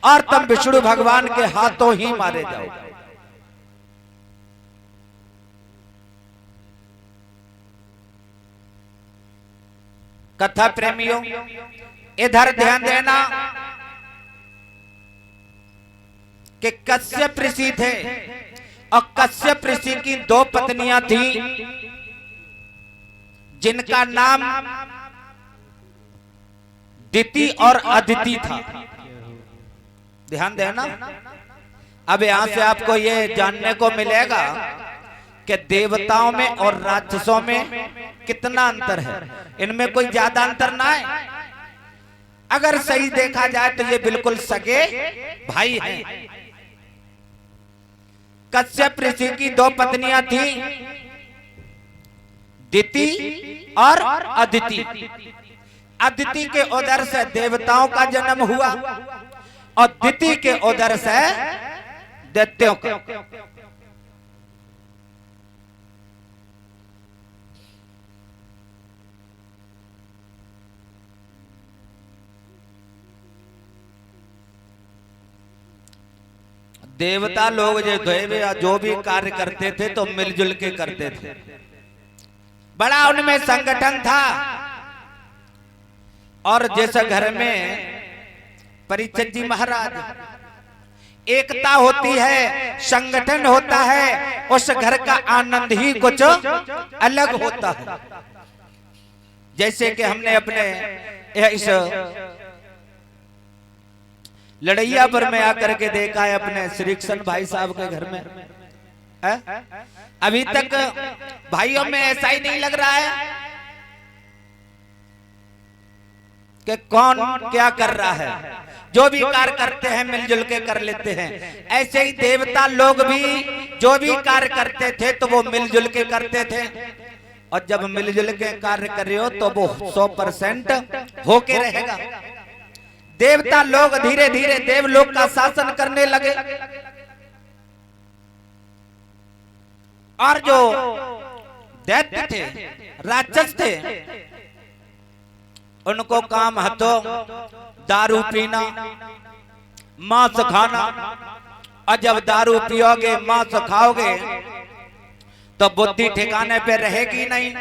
और तुम विष्णु भगवान के हाथों ही मारे जाओ। कथा प्रेमियों, इधर ध्यान देना कि कश्यप ऋषि थे और कश्यप ऋषि की दो पत्नियां थी जिनका नाम दिति और अदिति था। ध्यान देना। अब यहां से आपको ये जानने को मिलेगा कि देवताओं में और राक्षसों में कितना अंतर है। इनमें कोई ज्यादा अंतर ना है। अगर सही देखा जाए तो ये बिल्कुल सगे भाई हैं। कश्यप ऋषि की दो पत्नियां थी, दिति और अदिति। अदिति के उदर से देवताओं का जन्म हुआ और दिति के उदर से दैत्यों का। देवता लोग जो भी कार्य करते थे तो मिलजुल के करते थे। बड़ा उनमें संगठन था। और जैसे घर में परिचय जी महाराज, एकता होती है, संगठन होता है, उस घर का आनंद ही कुछ अलग होता है। जैसे कि हमने अपने इस लड़ैया पर में आकर के देखा है अपने श्री कृष्ण भाई साहब के घर में है? अभी तक भाइयों में ऐसा ही नहीं लग रहा है कि कौन क्या कर रहा है। जो भी कार्य करते हैं मिलजुल के कर लेते हैं। ऐसे ही देवता लोग भी जो भी कार्य करते थे तो वो मिलजुल के करते थे। और जब मिलजुल के कार्य कर रहे हो तो वो 100% होके रहेगा। देवता लोग धीरे धीरे देवलोक का शासन करने लगे और जो दैत्य थे, राक्षस थे, उनको काम हतो दारू पीना, मांस खाना। और जब दारू पियोगे, मांस खाओगे तो बुद्धि ठिकाने पे रहेगी नहीं।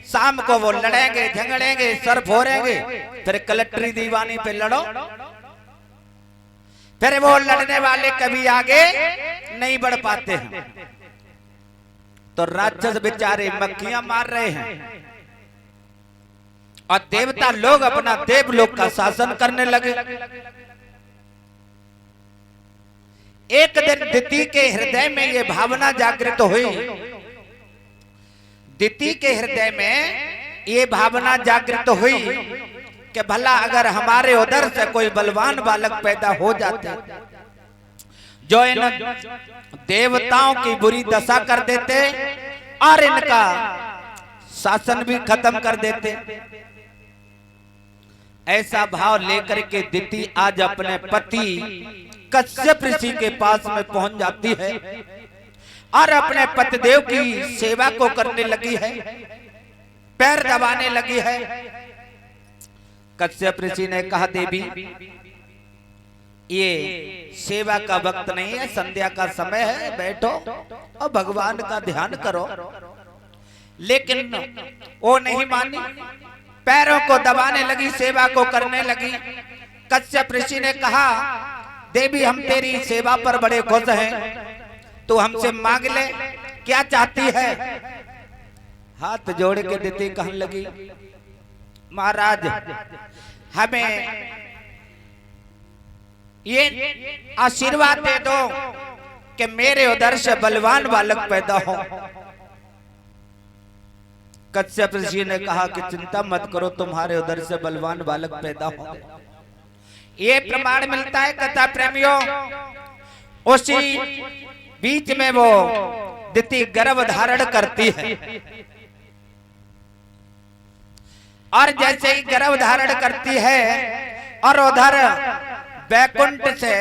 शाम को वो लड़ेंगे, झगड़ेंगे, सर फोड़ेंगे, फिर कलेक्टरी दीवानी पे लड़ो। फिर वो लड़ने वाले कभी आगे नहीं बढ़ पाते हैं तो राक्षस बेचारे मक्खियां मार रहे हैं और देवता लोग अपना देवलोक का शासन करने लगे। एक दिन दिति के हृदय में ये भावना जागृत हुई। दिति के हृदय में ये भावना जागृत हुई कि भला अगर हमारे उधर से कोई बलवान बालक पैदा हो जाते जो इन देवताओं की बुरी दशा कर देते और इनका शासन भी खत्म कर देते। ऐसा भाव लेकर के दिति आज अपने पति कश्यप ऋषि के पास में पहुंच जाती है और अपने पतिदेव की सेवा को करने लगी है, पैर दबाने लगी है। कश्यप ऋषि ने कहा, देवी ये सेवा का वक्त नहीं है, संध्या का समय है, बैठो और भगवान का ध्यान करो। लेकिन वो नहीं मानी, पैरों को दबाने लगी, सेवा को करने लगी। कश्यप ऋषि ने कहा, देवी हम तेरी सेवा पर बड़े खुश हैं, तू हमसे मांग ले, क्या चाहती है। हाथ जोड़ के दिति कहने लगी, महाराज हमें ये आशीर्वाद दे दो कि मेरे उदर से बलवान बालक पैदा हो। कश्यप ऋषि ने कहा कि चिंता मत करो, तुम्हारे उदर से बलवान बालक पैदा हो। ये प्रमाण मिलता है कथा प्रेमियों। उसी बीच में वो दिति गर्भ धारण करती है और जैसे ही गर्भ धारण करती है और उधर वैकुंठ से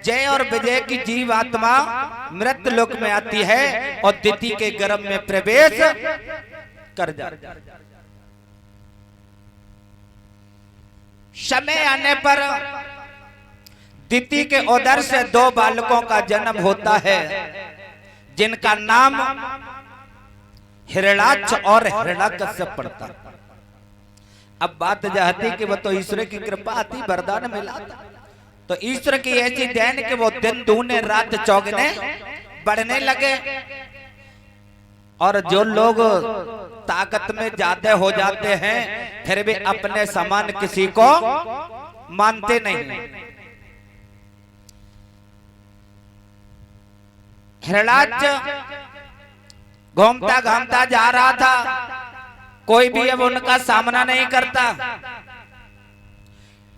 जय और विजय की जीवात्मा मृत लोक में आती है और दिति के गर्भ में प्रवेश कर जाती है। समय आने पर दिति के उदर से 2 बालकों का जन्म होता है, जिनका नाम हिरणाक्ष और हिरण्यकश्यप पड़ता। अब बात जाती कि वो तो ईश्वर की कृपा आती, वरदान मिला था, तो ईश्वर की ऐसी देन कि वो दिन दूने रात चौगने बढ़ने लगे। और जो लोग ताकत में ज्यादा हो जाते हैं फिर भी अपने समान किसी को मानते नहीं। हिरणाक्ष घूमता घामता जा रहा था, कोई भी अब उनका सामना नहीं करता।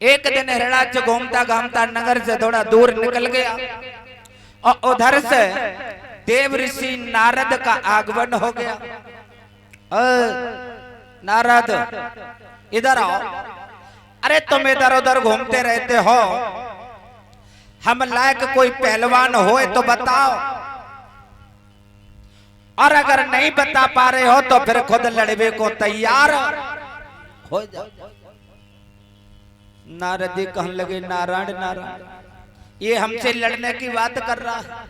एक दिन हिरणाक्ष घूमता घामता नगर से थोड़ा दूर निकल गया और उधर से देव ऋषि नारद का आगमन हो गया। नारद इधर आओ। अरे तुम इधर उधर घूमते रहते हो, हम लायक कोई पहलवान हो तो बताओ, और अगर नहीं बता पा रहे हो तो फिर खुद लड़वे को तैयार हो जाओ। नारद जी कहने लगे, नारायण नारायण, ये हमसे लड़ने की बात कर रहा है।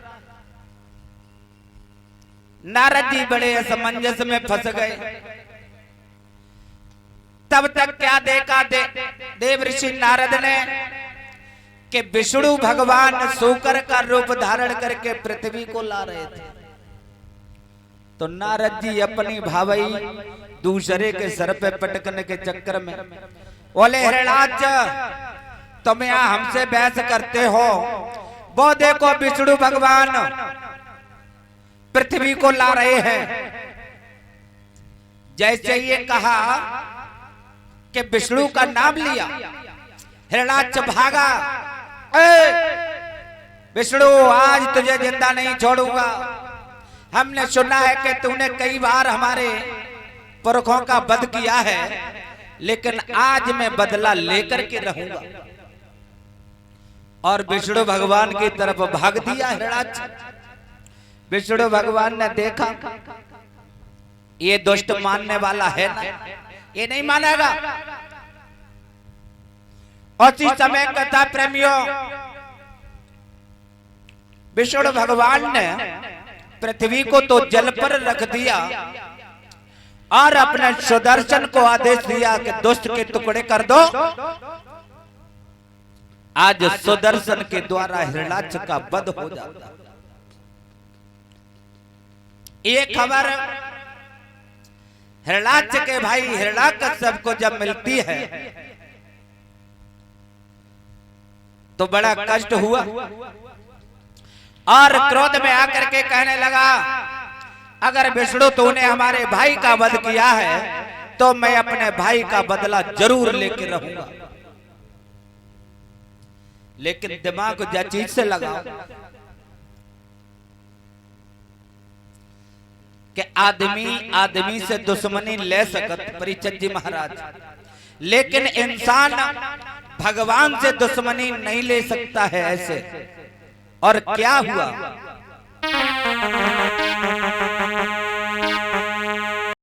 नारद जी बड़े असमंजस में फंस गए। तब तक क्या देखा देव ऋषि नारद ने कि विष्णु भगवान शूकर का रूप धारण करके पृथ्वी को ला रहे थे। तो नारद जी अपनी भावई दूसरे के सर पे पटकने के चक्कर में बोले, हिरणाक्ष तुम यहाँ हमसे बहस करते हो, वो देखो विष्णु भगवान पृथ्वी को ला रहे हैं। जैसे ये कहा कि विष्णु का नाम लिया, हिरणाक्ष भागा। विष्णु आज तुझे जिंदा नहीं छोड़ूंगा, हमने सुना है कि तूने कई बार हमारे पुरखों का वध किया है, लेकिन आज मैं बदला लेकर के रहूंगा। और विष्णु भगवान की तरफ भाग दिया हिरणाक्ष। विष्णु भगवान ने देखा ये दुष्ट मानने वाला है ना, ये नहीं मानेगा। उसी समय कथा प्रेमियों, विष्णु भगवान ने पृथ्वी को तो जल पर रख दिया और अपने सुदर्शन को आदेश दिया कि दुष्ट के टुकड़े कर दो। आज सुदर्शन के द्वारा हिरणाक्ष का वध हो जाता। ये खबर हिरणाक्ष के भाई हिरण्यकश्यप को जब मिलती है तो बड़ा कष्ट हुआ और क्रोध में आकर के कहने लगा, अगर विष्णु तूने हमारे भाई का वध किया है तो मैं अपने भाई का बदला जरूर लेके रहूंगा। लेकिन दिमाग जो चीज से लगाओ कि आदमी आदमी से दुश्मनी ले सकत परिचय जी महाराज, लेकिन इंसान भगवान से दुश्मनी नहीं ले सकता है ऐसे। और क्या हुआ?